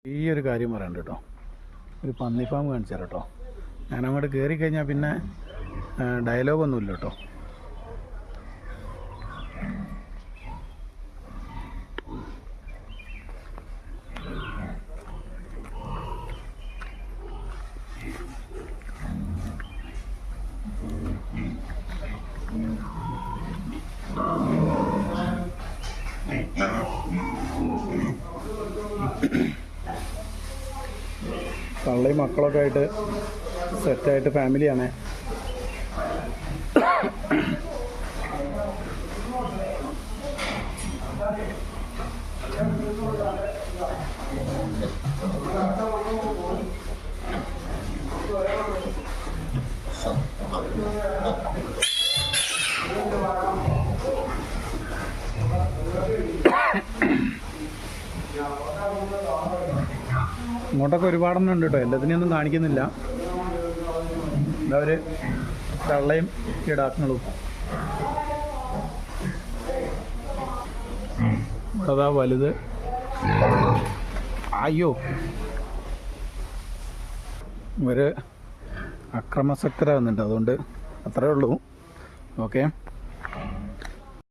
ഈ ഒരു കാര്യം പറയണ്ട കേട്ടോ, ഒരു പന്നി ഫാം കാണിച്ചു തരാം കേട്ടോ. ഞാൻ അങ്ങോട്ട് കയറി കഴിഞ്ഞാൽ പിന്നെ ഡയലോഗൊന്നുമില്ല കേട്ടോ. തള്ളയും മക്കളൊക്കെ ആയിട്ട് സെറ്റായിട്ട് ഫാമിലിയാണ്. ഇങ്ങോട്ടൊക്കെ ഒരുപാടെണ്ണം ഉണ്ട് കേട്ടോ, എല്ലാത്തിനെയൊന്നും കാണിക്കുന്നില്ല. അവർ തള്ളയും കിടാക്കളും. അതാ വലുത്. അയ്യോ, ഇവർ അക്രമാസക്തരാകുന്നുണ്ട്, അതുകൊണ്ട് അത്രേ ഉള്ളൂ. ഓക്കെ.